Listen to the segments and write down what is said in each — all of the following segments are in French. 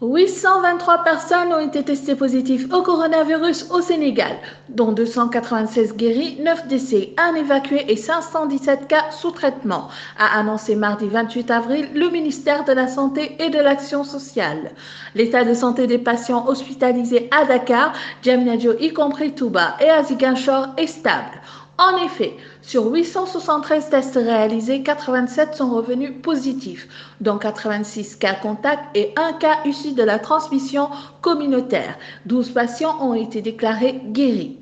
823 personnes ont été testées positives au coronavirus au Sénégal, dont 296 guéris, 9 décès, 1 évacué et 517 cas sous traitement, a annoncé mardi 28 avril le ministère de la Santé et de l'Action sociale. L'état de santé des patients hospitalisés à Dakar, Diamniadio y compris Touba et à Ziguinchor est stable. En effet, sur 873 tests réalisés, 87 sont revenus positifs, dont 86 cas contacts et 1 cas issu de la transmission communautaire. 12 patients ont été déclarés guéris.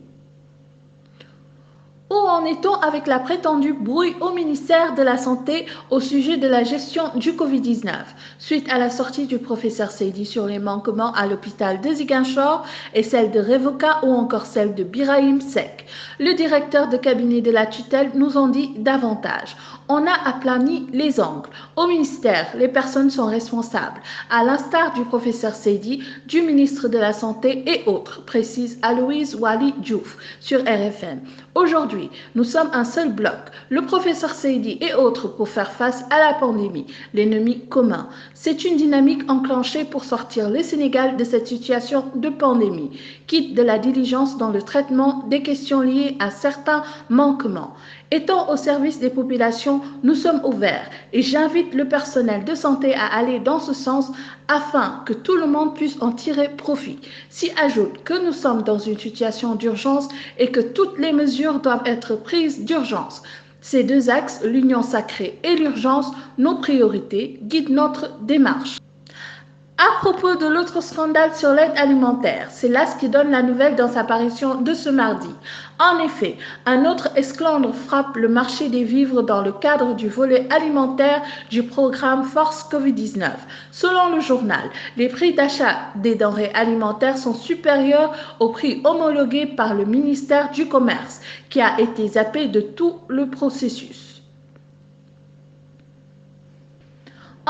Où en est-on avec la prétendue brouille au ministère de la Santé au sujet de la gestion du Covid-19 suite à la sortie du professeur Seydi sur les manquements à l'hôpital de Ziguinchor et celle de Revoca ou encore celle de Birahim Seck? Le directeur de cabinet de la tutelle nous en dit davantage. On a aplani les angles. Au ministère, les personnes sont responsables, à l'instar du professeur Seydi, du ministre de la Santé et autres, précise Aloïse Wali Diouf sur RFM. Aujourd'hui, nous sommes un seul bloc, le professeur Seydi et autres pour faire face à la pandémie, l'ennemi commun. C'est une dynamique enclenchée pour sortir le Sénégal de cette situation de pandémie, quitte de la diligence dans le traitement des questions liées à certains manquements. Étant au service des populations, nous sommes ouverts et j'invite le personnel de santé à aller dans ce sens afin que tout le monde puisse en tirer profit. S'y ajoute que nous sommes dans une situation d'urgence et que toutes les mesures doivent être prises d'urgence. Ces deux axes, l'union sacrée et l'urgence, nos priorités, guident notre démarche. À propos de l'autre scandale sur l'aide alimentaire, c'est l'AS qui donne la nouvelle dans sa parution de ce mardi. En effet, un autre esclandre frappe le marché des vivres dans le cadre du volet alimentaire du programme Force Covid-19. Selon le journal, les prix d'achat des denrées alimentaires sont supérieurs aux prix homologués par le ministère du Commerce, qui a été zappé de tout le processus.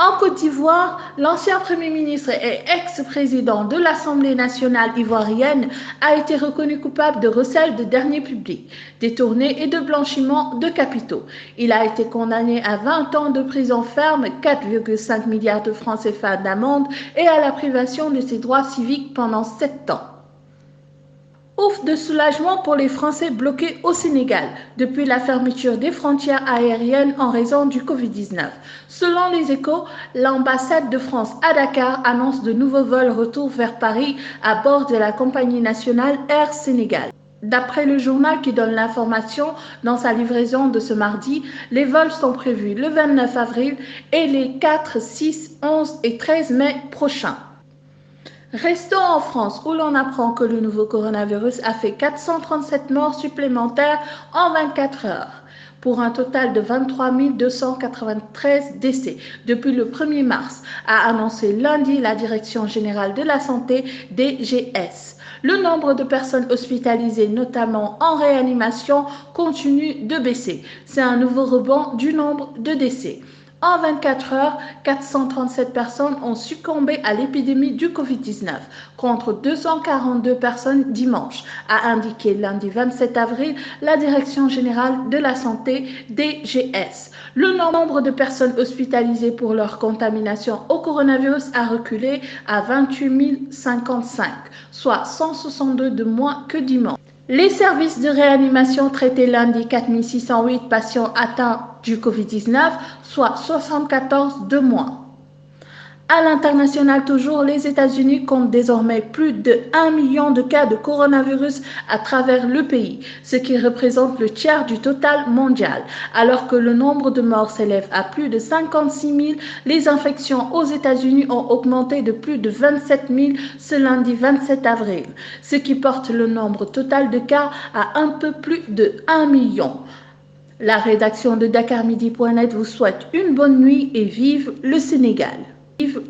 En Côte d'Ivoire, l'ancien Premier ministre et ex-président de l'Assemblée nationale ivoirienne a été reconnu coupable de recel de deniers publics, détournés et de blanchiment de capitaux. Il a été condamné à 20 ans de prison ferme, 4,5 milliards de francs CFA d'amende et à la privation de ses droits civiques pendant 7 ans. Ouf de soulagement pour les Français bloqués au Sénégal depuis la fermeture des frontières aériennes en raison du Covid-19. Selon les Échos, l'ambassade de France à Dakar annonce de nouveaux vols retour vers Paris à bord de la compagnie nationale Air Sénégal. D'après le journal qui donne l'information dans sa livraison de ce mardi, les vols sont prévus le 29 avril et les 4, 6, 11 et 13 mai prochains. Restons en France où l'on apprend que le nouveau coronavirus a fait 437 morts supplémentaires en 24 heures, pour un total de 23 293 décès depuis le 1er mars, a annoncé lundi la Direction générale de la santé DGS. Le nombre de personnes hospitalisées, notamment en réanimation, continue de baisser. C'est un nouveau rebond du nombre de décès. En 24 heures, 437 personnes ont succombé à l'épidémie du Covid-19, contre 242 personnes dimanche, a indiqué lundi 27 avril la Direction générale de la santé DGS. Le nombre de personnes hospitalisées pour leur contamination au coronavirus a reculé à 28 055, soit 162 de moins que dimanche. Les services de réanimation traitaient lundi 4 608 patients atteints du Covid-19, soit 74 de moins. À l'international toujours, les États-Unis comptent désormais plus de 1 million de cas de coronavirus à travers le pays, ce qui représente le tiers du total mondial. Alors que le nombre de morts s'élève à plus de 56 000, les infections aux États-Unis ont augmenté de plus de 27 000 ce lundi 27 avril, ce qui porte le nombre total de cas à un peu plus de 1 million. La rédaction de DakarMidi.net vous souhaite une bonne nuit et vive le Sénégal. Vive